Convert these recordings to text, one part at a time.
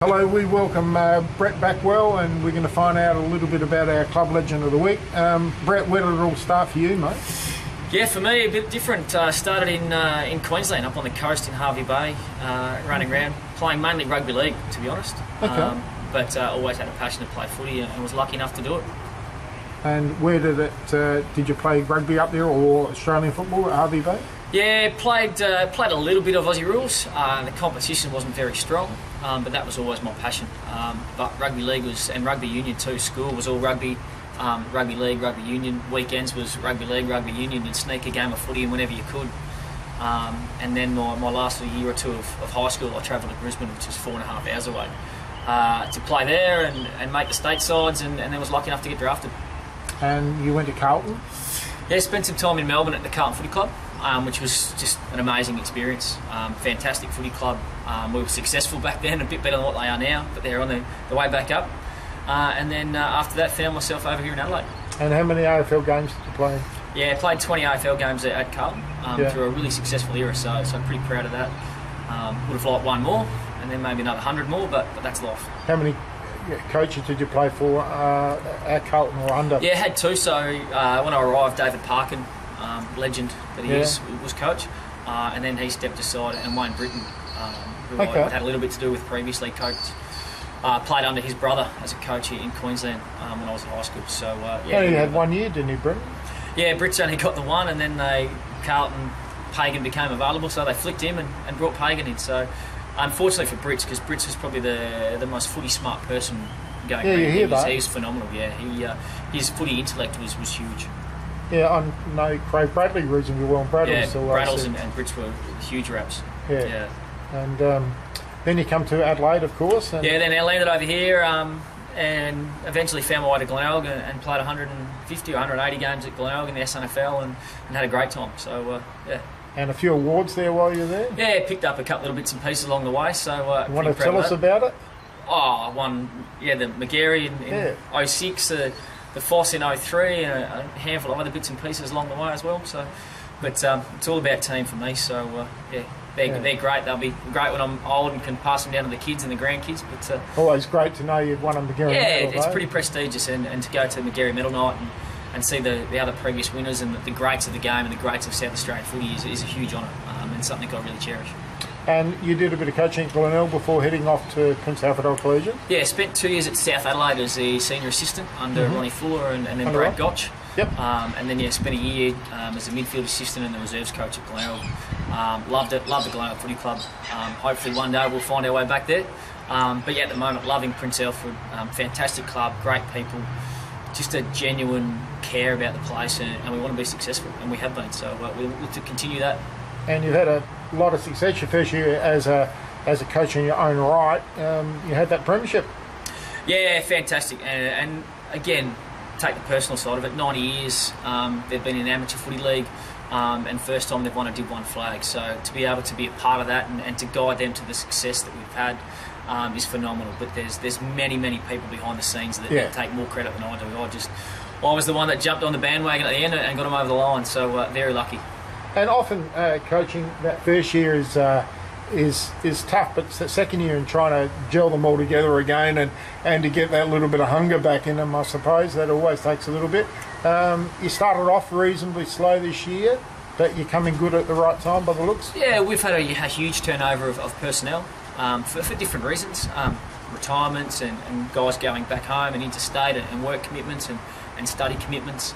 Hello, we welcome Brett Backwell, and we're going to find out a little bit about our Club Legend of the Week. Brett, where did it all start for you, mate? Yeah, for me, a bit different. Started in Queensland, up on the coast in Hervey Bay, running around, playing mainly rugby league, to be honest. Okay. But always had a passion to play footy and was lucky enough to do it. And where did you play rugby up there, or Australian football at Hervey Bay? Yeah, played a little bit of Aussie rules. The competition wasn't very strong, but that was always my passion. But rugby league was, and rugby union too. School was all rugby, rugby league, rugby union. Weekends was rugby league, rugby union. You'd sneak a game of footy in whenever you could. And then my last year or two of high school, I travelled to Brisbane, which is 4.5 hours away, to play there and make the state sides, and then was lucky enough to get drafted. And you went to Carlton? Yeah, spent some time in Melbourne at the Carlton Footy Club, which was just an amazing experience. Fantastic footy club. We were successful back then, a bit better than what they are now, but they're on the way back up. And then after that, found myself over here in Adelaide. And how many AFL games did you play? Yeah, played 20 AFL games at Carlton through a really successful era, so I'm pretty proud of that. Would have liked one more, and then maybe another 100 more, but that's life. How many coaches did you play for at Carlton or under? Yeah, had two. So when I arrived, David Parkin, legend that he is, was coach, and then he stepped aside, and Wayne Britton, who I had a little bit to do with previously, coached. Played under his brother as a coach here in Queensland when I was at high school. So yeah, he had 1 year, didn't he, Britton? Yeah, Britt's only got the one, and then Carlton Pagan became available, so they flicked him and brought Pagan in. So unfortunately for Brits, because Brits was probably the most footy smart person going around. You hear that? He was phenomenal. Yeah, his footy intellect was huge. Yeah, I know Craig Bradley reasonably well. Braddles and Brits were huge raps. Yeah. And then you come to Adelaide, of course. And then I landed over here and eventually found my way to Glenelg and played 150 or 180 games at Glenelg in the SNFL and had a great time. So, yeah. And a few awards there while you were there? Yeah, picked up a couple little bits and pieces along the way. So, you want to tell us about it? Oh, I won, the McGarry in 06, the Foss in 03, and a handful of other bits and pieces along the way as well. So, but it's all about team for me. So, they're great. They'll be great when I'm old and can pass them down to the kids and the grandkids. But always great to know you've won a McGarry medal. Yeah, it's pretty prestigious, and to go to the McGarry medal night and see the other previous winners and the greats of the game and the greats of South Australian footy is a huge honour and something I really cherish. And you did a bit of coaching at Glenelg before heading off to Prince Alfred Collegiate? Yeah, spent 2 years at South Adelaide as the senior assistant under Ronnie Fuller and then Brad Gotch. Yep. And then spent a year as a midfield assistant and the reserves coach at Glenelg. Loved it, loved the Glenelg Footy Club. Hopefully one day we'll find our way back there. But yeah, at the moment, loving Prince Alfred. Fantastic club, great people, just a genuine care about the place, and we want to be successful, and we have been. So we'll look to continue that. And you've had a lot of success your first year as a coach in your own right. You had that premiership. Yeah, fantastic. And again, take the personal side of it. 90 years they've been in amateur footy league, and first time they've won a Div 1 flag. So to be able to be a part of that and to guide them to the success that we've had is phenomenal. But there's many people behind the scenes that take more credit than I do. I was the one that jumped on the bandwagon at the end and got them over the line. So very lucky. And often coaching that first year is tough, but it's the second year and trying to gel them all together again and to get that little bit of hunger back in them, I suppose. That always takes a little bit. You started off reasonably slow this year, but you're coming good at the right time by the looks. Yeah, we've had a huge turnover of personnel for different reasons. Retirements and guys going back home and interstate and work commitments and study commitments.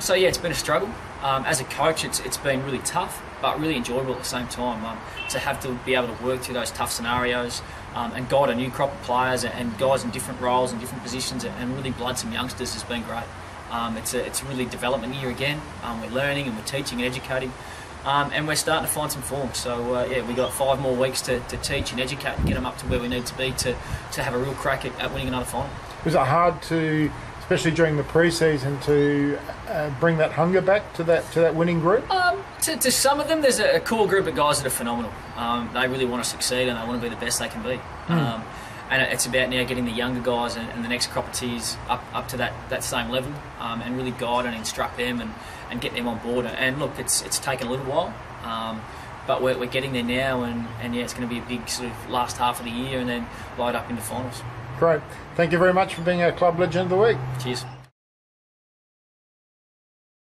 So yeah, it's been a struggle. As a coach, it's been really tough, but really enjoyable at the same time. To have to be able to work through those tough scenarios and guide a new crop of players and guys in different roles and different positions and really blood some youngsters has been great. It's a really development year again. We're learning and we're teaching and educating, and we're starting to find some form. So we've got 5 more weeks to teach and educate and get them up to where we need to be to have a real crack at winning another final. Was it hard to, especially during the pre-season, to bring that hunger back to that winning group? To some of them, there's a core group of guys that are phenomenal. They really want to succeed and they want to be the best they can be. And it's about now getting the younger guys and the next crop of tiers up to that same level, and really guide and instruct them and get them on board. And look, it's taken a little while. but we're getting there now, and yeah, it's going to be a big sort of last half of the year and then light up into finals. Great. Thank you very much for being our Club Legend of the Week. Cheers.